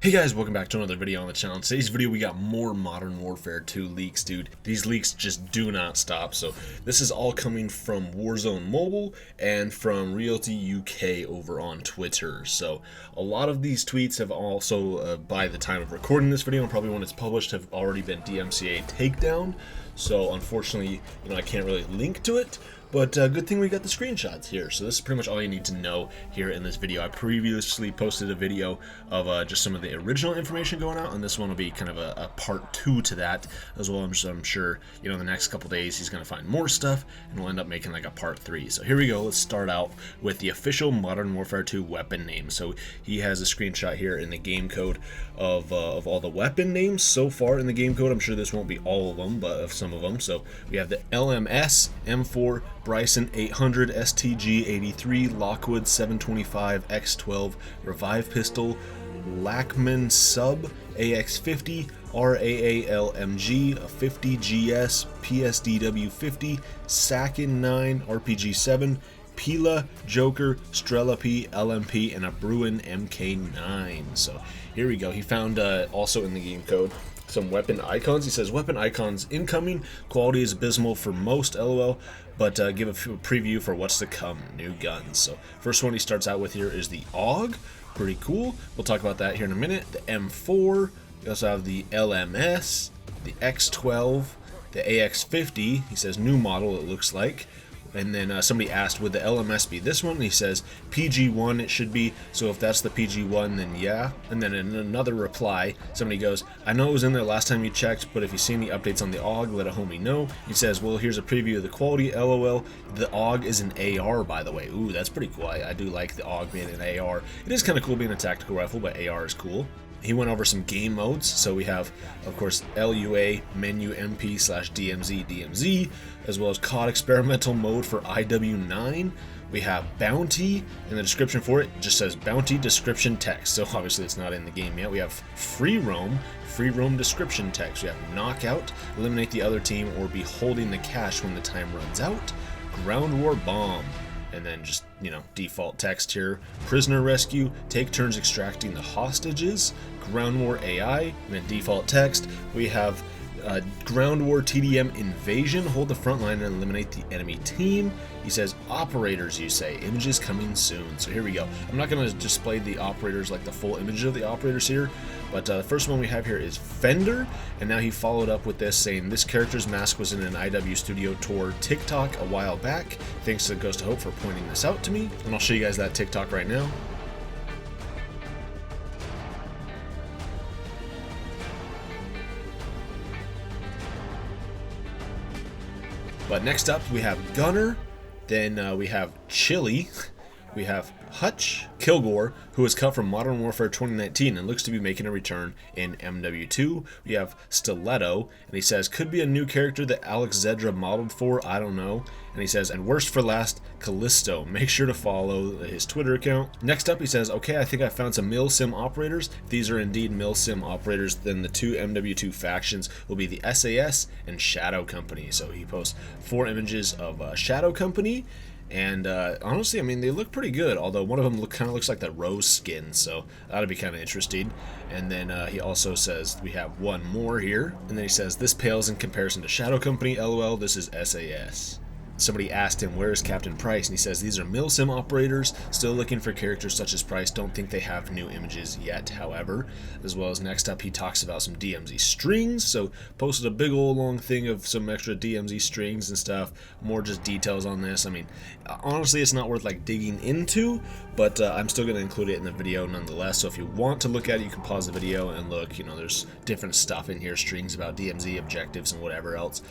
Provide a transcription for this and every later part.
Hey guys, welcome back to another video on the channel. In today's video we got more Modern Warfare 2 leaks, dude. These leaks just do not stop. So this is all coming from Warzone Mobile and from Realty UK over on Twitter. So a lot of these tweets have also, by the time of recording this video and probably when it's published, have already been DMCA takedown. So unfortunately, I can't really link to it. But good thing we got the screenshots here. So this is pretty much all you need to know here in this video. I previously posted a video of just some of the original information going out, and this one will be kind of a part 2 to that as well. I'm sure, the next couple days he's going to find more stuff, and we'll end up making like a part 3. So here we go. Let's start out with the official Modern Warfare 2 weapon name. So he has a screenshot here in the game code of all the weapon names so far in the game code. I'm sure this won't be all of them, but of some of them. So we have the LMS, M4, Bryson 800, STG 83, Lockwood 725, X12, Revive Pistol, Lackman Sub, AX50, RAALMG, 50 GS, PSDW 50, Sakin 9, RPG 7, Pila, Joker, Strela P, LMP, and a Bruin MK9. So here we go. He found also in the game code some weapon icons. He says weapon icons incoming, quality is abysmal for most, LOL, but give a preview for what's to come, new guns. So first one he starts out with here is the AUG, pretty cool. We'll talk about that here in a minute. The M4, we also have the LMS, the X12, the AX50, he says new model it looks like. And then somebody asked, would the LMS be this one? And he says, PG1 it should be, so if that's the PG1, then yeah. And then in another reply, somebody goes, I know it was in there last time you checked, but if you see any updates on the AUG, let a homie know. He says, well, here's a preview of the quality, LOL. The AUG is an AR, by the way. Ooh, that's pretty cool. I do like the AUG being an AR. It is kind of cool being a tactical rifle, but AR is cool. He went over some game modes, so we have, of course, LUA, menu MP / DMZ, as well as COD experimental mode for IW9. We have Bounty, and the description for it just says Bounty description text, so obviously it's not in the game yet. We have Free Roam description text. We have Knockout, eliminate the other team or be holding the cash when the time runs out. Ground War Bomb. And then just, default text here. Prisoner rescue, take turns extracting the hostages. Ground war AI, and then default text. We have ground war TDM invasion, hold the front line and eliminate the enemy team. He says operators, you say, images coming soon. So here we go. I'm not going to display the operators, like the full image of the operators here, but the first one we have here is Fender, and now he followed up with this saying this character's mask was in an IW Studio Tour TikTok a while back. Thanks to Ghost of Hope for pointing this out to me, and I'll show you guys that TikTok right now. But next up we have Gunner, then we have Chili, we have Hutch, Kilgore, who was cut from Modern Warfare 2019 and looks to be making a return in MW2. We have Stiletto, and he says, could be a new character that Alex Zedra modeled for, I don't know. And he says, and worst for last, Callisto. Make sure to follow his Twitter account. Next up, he says, okay, I think I found some milsim operators. If these are indeed milsim operators, then the two MW2 factions will be the SAS and Shadow Company. So he posts 4 images of Shadow Company. And honestly, they look pretty good, although one of them kind of looks like the Rose skin, so that'll be kind of interesting. And then he also says we have one more here, and then he says this pales in comparison to Shadow Company, LOL, this is SAS. Somebody asked him, where is Captain Price? And he says, these are milsim operators, still looking for characters such as Price, don't think they have new images yet, however. As well as next up, he talks about some DMZ strings, so posted a big old long thing of some extra DMZ strings and stuff, more just details on this. Honestly, it's not worth digging into, but I'm still going to include it in the video nonetheless, so if you want to look at it, you can pause the video and look. There's different stuff in here, strings about DMZ, objectives, and whatever else.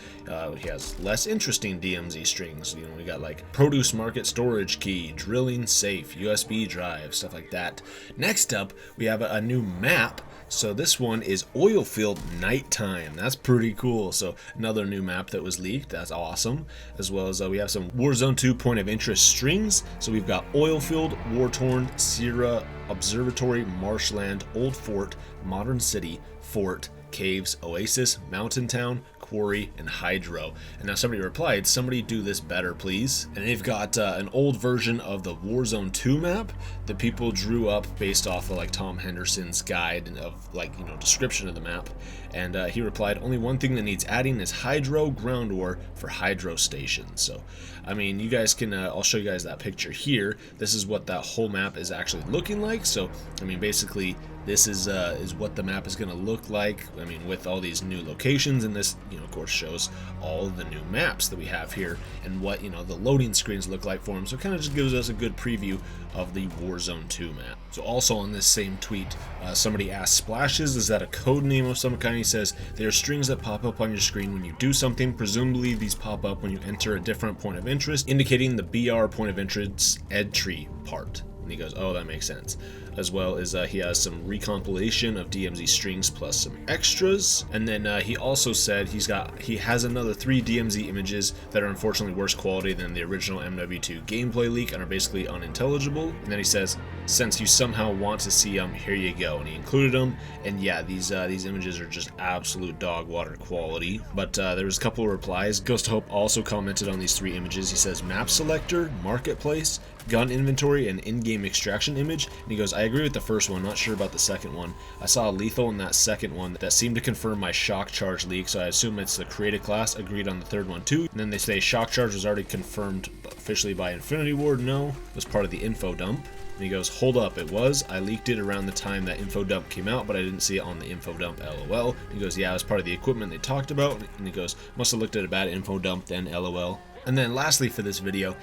He has less interesting DMZ strings. We got produce market storage key, drilling safe, USB drive, stuff like that. Next up, we have a new map. So this one is Oilfield Nighttime. That's pretty cool. So another new map that was leaked. That's awesome. As well as we have some Warzone 2 point of interest strings. So we've got Oilfield, War-Torn, Sierra, Observatory, Marshland, Old Fort, Modern City, Fort, Caves, Oasis, Mountain Town, Quarry, and Hydro. And now somebody replied, somebody do this better, please. And they've got an old version of the Warzone 2 map that people drew up based off of like Tom Henderson's guide and of like, you know, description of the map. And he replied, only one thing that needs adding is Hydro ground war for Hydro stations. So, I mean, you guys can, I'll show you guys that picture here. This is what that whole map is actually looking like. So, I mean, basically, this is what the map is going to look like. I mean, with all these new locations, and this, you know, of course, shows all the new maps that we have here and what, you know, the loading screens look like for them. So it kind of just gives us a good preview of the Warzone 2 map. So also on this same tweet, somebody asked, splashes, is that a code name of some kind? He says, they are strings that pop up on your screen when you do something. Presumably these pop up when you enter a different point of interest, indicating the BR point of interest entry part. And he goes, oh, that makes sense. As well as he has some recompilation of DMZ strings plus some extras. And then he also said he has another 3 DMZ images that are unfortunately worse quality than the original MW2 gameplay leak and are basically unintelligible. And then he says, since you somehow want to see them, here you go. And he included them. And yeah, these images are just absolute dog water quality. But there was a couple of replies. Ghost Hope also commented on these 3 images. He says, map selector, marketplace, gun inventory, and in-game extraction image. And he goes, I agree with the first one, not sure about the second one. I saw a lethal in that second one that seemed to confirm my shock charge leak, so I assume it's the created class. Agreed on the third one too. And then they say shock charge was already confirmed officially by Infinity Ward. No, it was part of the info dump. And he goes, hold up, it was. I leaked it around the time that info dump came out, but I didn't see it on the info dump, lol. And he goes, yeah, it was part of the equipment they talked about. And he goes, must have looked at a bad info dump then, lol. And then lastly for this video,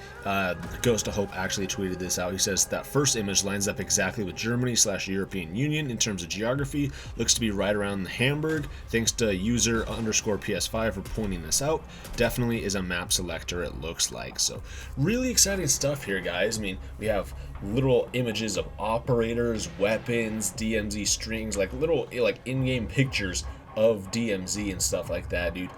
Ghost of Hope actually tweeted this out. He says, that first image lines up exactly with Germany/European Union in terms of geography. Looks to be right around Hamburg. Thanks to user_PS5 for pointing this out. Definitely is a map selector, it looks like. So really exciting stuff here, guys. I mean, we have literal images of operators, weapons, DMZ strings, like little like in-game pictures of DMZ and stuff like that, dude.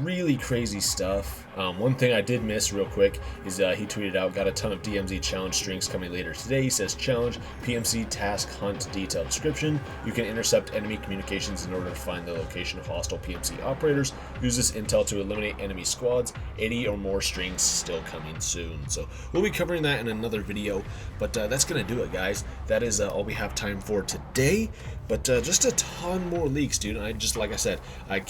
Really crazy stuff. One thing I did miss real quick is he tweeted out, got a ton of DMZ challenge strings coming later today. He says, challenge, PMC, task, hunt, detailed description. You can intercept enemy communications in order to find the location of hostile PMC operators. Use this intel to eliminate enemy squads. 80 or more strings still coming soon. So we'll be covering that in another video, but that's going to do it, guys. That is all we have time for today. But just a ton more leaks, dude. And like I said, I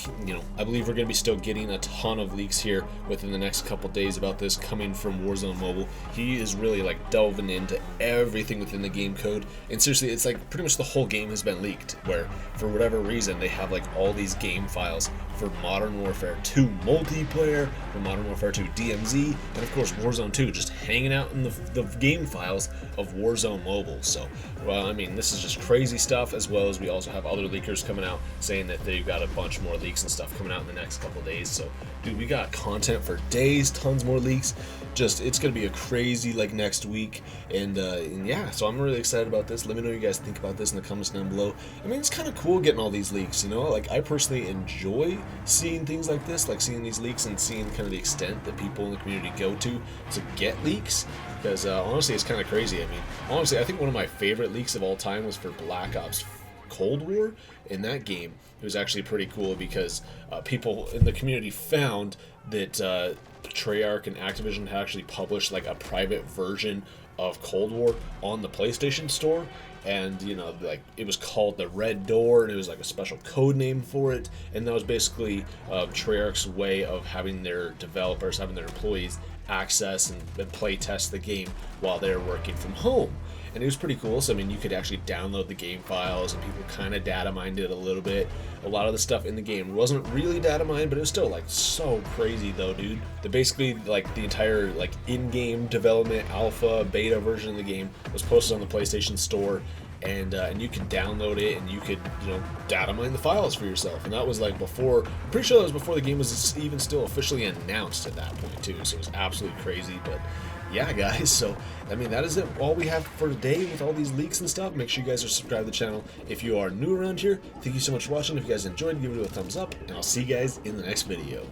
believe we're going to be still getting a ton of leaks here within the next couple days about this coming from Warzone Mobile. He is really like delving into everything within the game code. And seriously, it's like pretty much the whole game has been leaked, where for whatever reason they have like all these game files for Modern Warfare 2 multiplayer, for Modern Warfare 2 DMZ, and of course Warzone 2 just hanging out in the game files of Warzone Mobile. So, well, I mean, this is just crazy stuff, as well as we also have other leakers coming out saying that they've got a bunch more leaks and stuff coming out in the next couple days. So, dude, we got content for days, tons more leaks. Just, it's gonna be a crazy like next week, and yeah, so I'm really excited about this. Let me know what you guys think about this in the comments down below. I mean, it's kind of cool getting all these leaks, you know. Like, I personally enjoy seeing things like this, like seeing these leaks and seeing kind of the extent that people in the community go to get leaks. Because honestly, it's kind of crazy. I mean, honestly, I think one of my favorite leaks of all time was for Black Ops Cold War. In that game, it was actually pretty cool because people in the community found that Treyarch and Activision had actually published like a private version of Cold War on the PlayStation Store, and you know, like, it was called the Red Door, and it was like a special code name for it, and that was basically Treyarch's way of having their developers, having their employees access and play test the game while they're working from home. And it was pretty cool. So I mean, you could actually download the game files, and people kind of data mined it a little bit. A lot of the stuff in the game wasn't really data mined, but it was still like so crazy though, dude. That basically like the entire like in-game development alpha beta version of the game was posted on the PlayStation Store, and you could download it, and you could, you know, data mine the files for yourself. And that was like before, I'm pretty sure that was before the game was even still officially announced at that point too. So it was absolutely crazy. But yeah, guys, so I mean, that is it, all we have for today with all these leaks and stuff. Make sure you guys are subscribed to the channel if you are new around here. Thank you so much for watching. If you guys enjoyed, give it a thumbs up, and I'll see you guys in the next video.